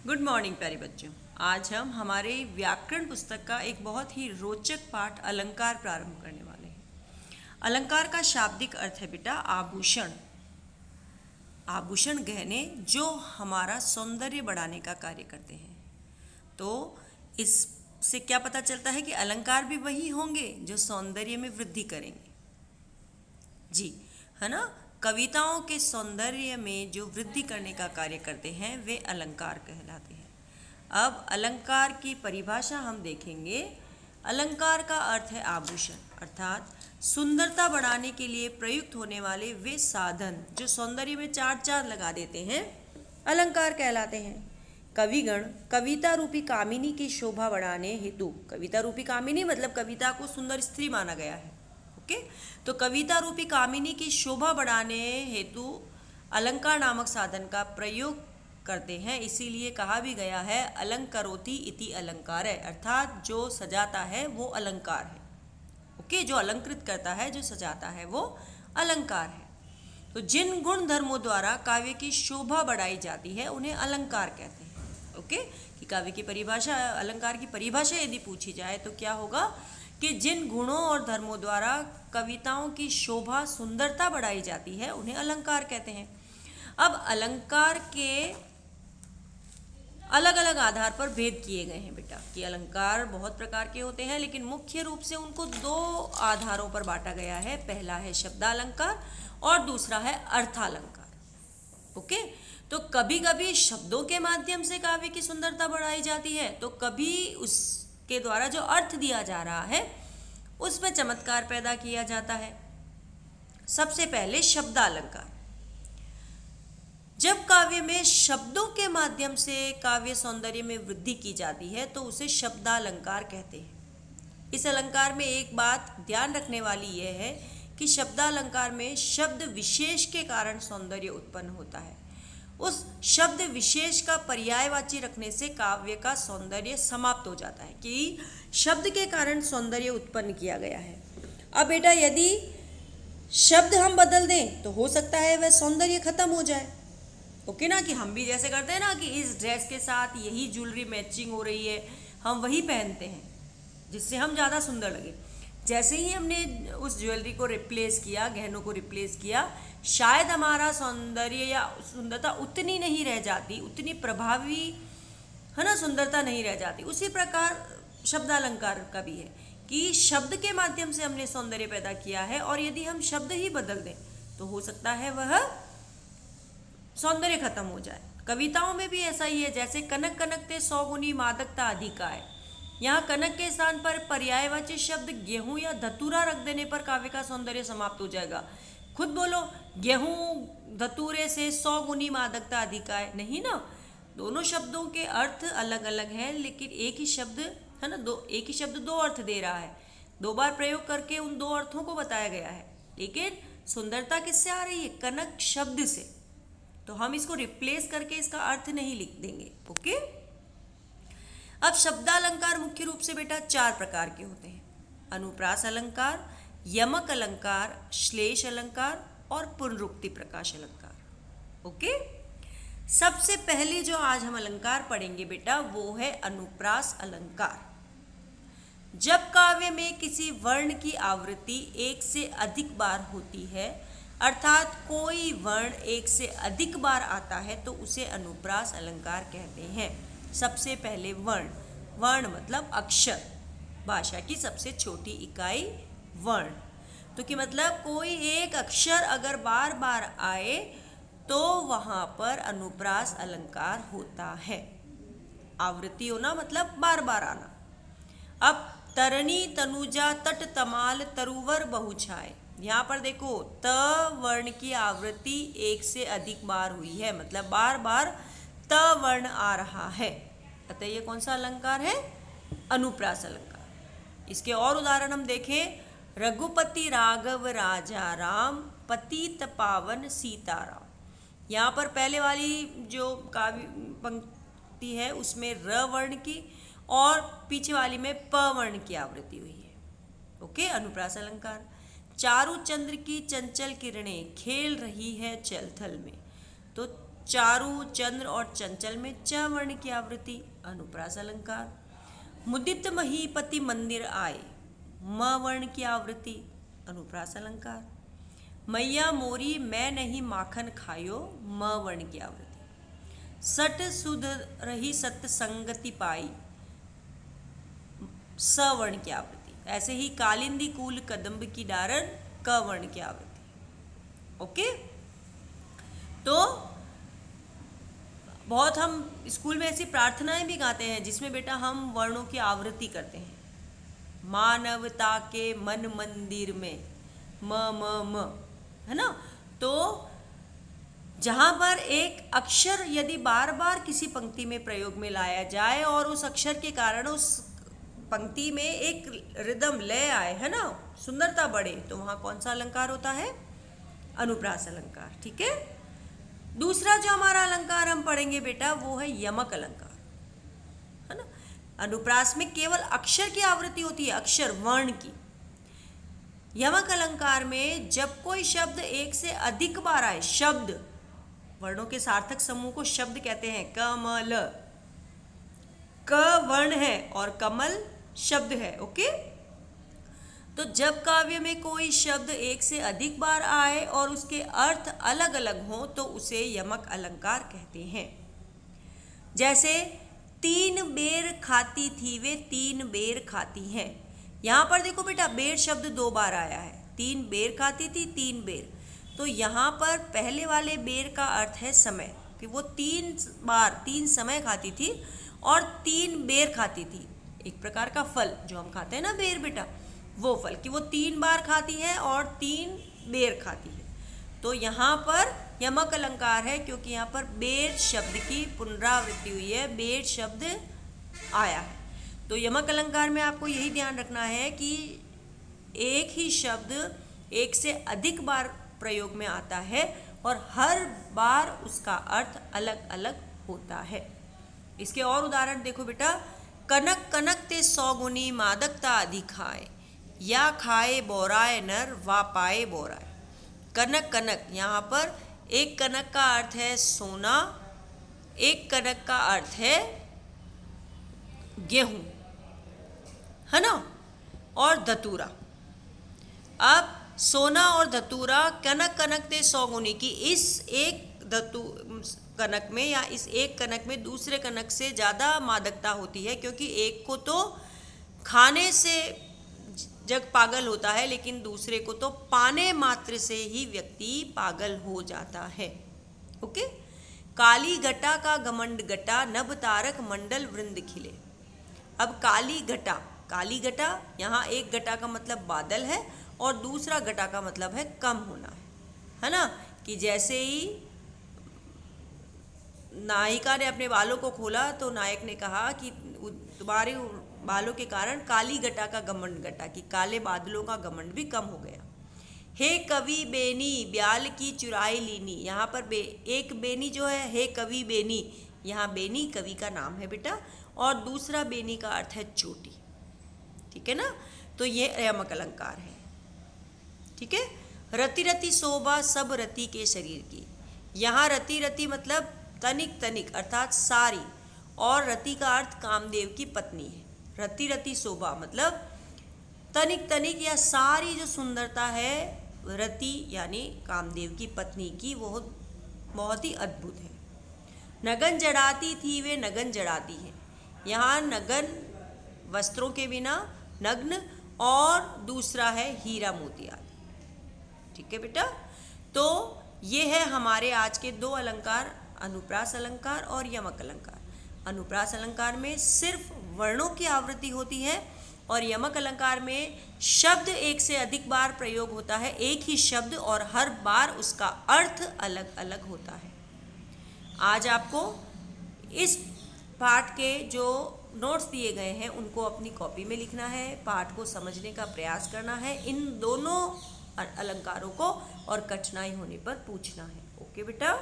Good morning प्यारे बच्चों। आज हम हमारे व्याकरण पुस्तक का एक बहुत ही रोचक पाठ अलंकार प्रारंभ करने वाले हैं। अलंकार का शाब्दिक अर्थ है बेटा आभूषण। आभूषण गहने जो हमारा सौंदर्य बढ़ाने का कार्य करते हैं। तो इससे क्या पता चलता है कि अलंकार भी वही होंगे जो सौंदर्य में वृद्धि करेंगे। जी है ना। कविताओं के सौंदर्य में जो वृद्धि करने का कार्य करते हैं वे अलंकार कहलाते हैं। अब अलंकार की परिभाषा हम देखेंगे। अलंकार का अर्थ है आभूषण, अर्थात सुंदरता बढ़ाने के लिए प्रयुक्त होने वाले वे साधन जो सौंदर्य में चार चांद लगा देते हैं, अलंकार कहलाते हैं। कविगण कविता रूपी कामिनी की शोभा बढ़ाने हेतु, कविता रूपी कामिनी मतलब कविता को सुंदर स्त्री माना गया है। ओके, तो कविता रूपी कामिनी की शोभा बढ़ाने हेतु अलंकार नामक साधन का प्रयोग करते हैं। इसीलिए कहा भी गया है अलंकरोति इति अलंकार है, अर्थात जो सजाता है वो अलंकार है। ओके, जो अलंकृत करता है, जो सजाता है वो अलंकार है। तो जिन गुण धर्मों द्वारा काव्य की शोभा बढ़ाई जाती है उन्हें अलंकार कहते हैं। ओके, कि काव्य की परिभाषा, अलंकार की परिभाषा यदि पूछी जाए तो क्या होगा कि जिन गुणों और धर्मों द्वारा कविताओं की शोभा सुंदरता बढ़ाई जाती है उन्हें अलंकार कहते हैं। अब अलंकार के अलग अलग आधार पर भेद किए गए हैं बेटा, कि अलंकार बहुत प्रकार के होते हैं, लेकिन मुख्य रूप से उनको दो आधारों पर बांटा गया है। पहला है शब्दालंकार और दूसरा है अर्थालंकार। ओके, तो कभी कभी शब्दों के माध्यम से काव्य की सुंदरता बढ़ाई जाती है, तो कभी उसके द्वारा जो अर्थ दिया जा रहा है उसमें चमत्कार पैदा किया जाता है। सबसे पहले शब्दालंकार। जब काव्य में शब्दों के माध्यम से काव्य सौंदर्य में वृद्धि की जाती है तो उसे शब्दालंकार कहते हैं। इस अलंकार में एक बात ध्यान रखने वाली यह है कि शब्दालंकार में शब्द विशेष के कारण सौंदर्य उत्पन्न होता है। उस शब्द विशेष का पर्यायवाची रखने से काव्य का सौंदर्य समाप्त हो जाता है, कि शब्द के कारण सौंदर्य उत्पन्न किया गया है। अब बेटा यदि शब्द हम बदल दें तो हो सकता है वह सौंदर्य खत्म हो जाए। ओके ना, कि हम भी जैसे करते हैं ना कि इस ड्रेस के साथ यही ज्वेलरी मैचिंग हो रही है, हम वही पहनते हैं जिससे हम ज़्यादा सुंदर लगे। जैसे ही हमने उस ज्वेलरी को रिप्लेस किया, गहनों को रिप्लेस किया, शायद हमारा सौंदर्य या सुंदरता उतनी नहीं रह जाती, उतनी प्रभावी है ना सुंदरता नहीं रह जाती। उसी प्रकार शब्दालंकार का भी है कि शब्द के माध्यम से हमने सौंदर्य पैदा किया है और यदि हम शब्द ही बदल दें तो हो सकता है वह सौंदर्य खत्म हो जाए। कविताओं में भी ऐसा ही है, जैसे कनक कनकते 100 गुनी मादकता अधिकाय। यहाँ कनक के स्थान पर पर्यायवाची शब्द गेहूं या धतूरा रख देने पर काव्य का सौंदर्य समाप्त हो जाएगा। खुद बोलो, गेहूं धतूरे से 100 गुनी मादकता अधिकाय नहीं ना। दोनों शब्दों के अर्थ अलग अलग हैं, लेकिन एक ही शब्द है ना, एक ही शब्द दो अर्थ दे रहा है। दो बार प्रयोग करके उन दो अर्थों को बताया गया है, लेकिन सुंदरता किससे आ रही है? कनक शब्द से। तो हम इसको रिप्लेस करके इसका अर्थ नहीं लिख देंगे। ओके, अब शब्दालंकार मुख्य रूप से बेटा चार प्रकार के होते हैं: अनुप्रास अलंकार, यमक अलंकार, श्लेष अलंकार और पुनरुक्ति प्रकाश अलंकार। ओके, सबसे पहले जो आज हम अलंकार पढ़ेंगे बेटा वो है अनुप्रास अलंकार। जब काव्य में किसी वर्ण की आवृत्ति एक से अधिक बार होती है, अर्थात कोई वर्ण एक से अधिक बार आता है, तो उसे अनुप्रास अलंकार कहते हैं। सबसे पहले वर्ण, वर्ण मतलब अक्षर, भाषा की सबसे छोटी इकाई वर्ण। तो कि मतलब कोई एक अक्षर अगर बार बार आए तो वहाँ पर अनुप्रास अलंकार होता है। आवृत्ति होना मतलब बार बार आना। अब तरणी तनुजा तट तमाल तरुवर बहुछाए, यहाँ पर देखो त वर्ण की आवृत्ति एक से अधिक बार हुई है, मतलब बार बार त वर्ण आ रहा है, अतः ये कौन सा अलंकार है? अनुप्रास अलंकार। इसके और उदाहरण हम देखें, रघुपति राघव राजा राम पतित पावन सीताराम। यहाँ पर पहले वाली जो काव्य पंक्ति है उसमें र वर्ण की और पीछे वाली में प वर्ण की आवृत्ति हुई है। ओके, अनुप्रास अलंकार। चारु चंद्र की चंचल किरणें खेल रही है चल थल में, तो चारु, चंद्र और चंचल में च वर्ण की आवृत्ति अनुप्रास अलंकार। मुदित महीपति मंदिर आए, म वर्ण की आवृत्ति अनुप्रास अलंकार। मैया मोरी मैं नहीं माखन खायो, म वर्ण की आवृत्ति। सट सुध रही सत्य संगति पाई, स वर्ण की आवृत्ति। ऐसे ही कालिंदी कूल कदम्ब की डारन, क वर्ण की आवृत्ति। ओके, तो बहुत हम स्कूल में ऐसी प्रार्थनाएं भी गाते हैं जिसमें बेटा हम वर्णों की आवृत्ति करते हैं। मानवता के मन मंदिर में म, है ना। तो जहाँ पर एक अक्षर यदि बार बार किसी पंक्ति में प्रयोग में लाया जाए और उस अक्षर के कारण उस पंक्ति में एक रिदम लय आए, है ना, सुंदरता बढ़े, तो वहाँ कौन सा अलंकार होता है? अनुप्रास अलंकार। ठीक है। दूसरा जो हमारा अलंकार हम पढ़ेंगे बेटा वो है यमक अलंकार, है ना। अनुप्रास में केवल अक्षर की आवृत्ति होती है, अक्षर वर्ण की। यमक अलंकार में जब कोई शब्द एक से अधिक बार आए, शब्द, वर्णों के सार्थक समूह को शब्द कहते हैं। कमल, क वर्ण है और कमल शब्द है। ओके, तो जब काव्य में कोई शब्द एक से अधिक बार आए और उसके अर्थ अलग अलग हों तो उसे यमक अलंकार कहते हैं। जैसे 3 बेर खाती थी वे 3 बेर खाती हैं। यहाँ पर देखो बेटा बेर शब्द 2 बार आया है। 3 बेर खाती थी, 3 बेर। तो यहाँ पर पहले वाले बेर का अर्थ है समय, कि वो 3 बार 3 समय खाती थी और 3 बेर खाती थी। एक प्रकार का फल जो हम खाते हैं ना बेर बेटा, वो फल, कि वो 3 बार खाती है और 3 बेर खाती है। तो यहाँ पर यमक अलंकार है क्योंकि यहाँ पर बेर शब्द की पुनरावृत्ति हुई है, बेर शब्द आया है। तो यमक अलंकार में आपको यही ध्यान रखना है कि एक ही शब्द एक से अधिक बार प्रयोग में आता है और हर बार उसका अर्थ अलग अलग होता है। इसके और उदाहरण देखो बेटा। कनक कनक ते 100 गुनी मादकता अधिक खाए, या खाए बोराए नर वा पाए बोराए। कनक कनक, यहाँ पर एक कनक का अर्थ है सोना, एक कनक का अर्थ है गेहूं, है ना, और धतूरा। अब सोना और धतूरा कनक कनक ते 100 गुनी की, इस एक कनक में या इस एक कनक में दूसरे कनक से ज़्यादा मादकता होती है, क्योंकि एक को तो खाने से जग पागल होता है लेकिन दूसरे को तो पाने मात्र से ही व्यक्ति पागल हो जाता है। ओके। काली घटा का घमंड घटा, नभ तारक मंडल वृंद खिले। अब काली घटा, काली घटा, यहाँ एक घटा का मतलब बादल है और दूसरा घटा का मतलब है कम होना, है ना। कि जैसे ही नायिका ने अपने बालों को खोला तो नायक ने कहा कि तुम्हारे बालों के कारण काली घटा का घमंड घटा, कि काले बादलों का घमंड भी कम हो गया। हे कवि बेनी ब्याल की चुराई लीनी, यहाँ पर एक बेनी जो है हे कवि बेनी, यहाँ बेनी कवि का नाम है बेटा, और दूसरा बेनी का अर्थ है चोटी। ठीक है ना। तो ये यमक अलंकार है। ठीक है। रति रति शोभा सब रति के शरीर की, यहाँ रति रति मतलब तनिक तनिक अर्थात सारी, और रति का अर्थ कामदेव की पत्नी है। रति रति शोभा मतलब तनिक तनिक या सारी जो सुंदरता है रति यानी कामदेव की पत्नी की, वो बहुत ही अद्भुत है। नगन जड़ाती थी वे नगन जड़ाती है, यहाँ नगन वस्त्रों के बिना नग्न, और दूसरा है हीरा मोती आदि। ठीक है बेटा। तो ये है हमारे आज के 2 अलंकार, अनुप्रास अलंकार और यमक अलंकार। अनुप्रास अलंकार में सिर्फ वर्णों की आवृत्ति होती है और यमक अलंकार में शब्द एक से अधिक बार प्रयोग होता है, एक ही शब्द, और हर बार उसका अर्थ अलग अलग होता है। आज आपको इस पाठ के जो नोट्स दिए गए हैं उनको अपनी कॉपी में लिखना है, पाठ को समझने का प्रयास करना है, इन दोनों अलंकारों को, और कठिनाई होने पर पूछना है। ओके बेटा।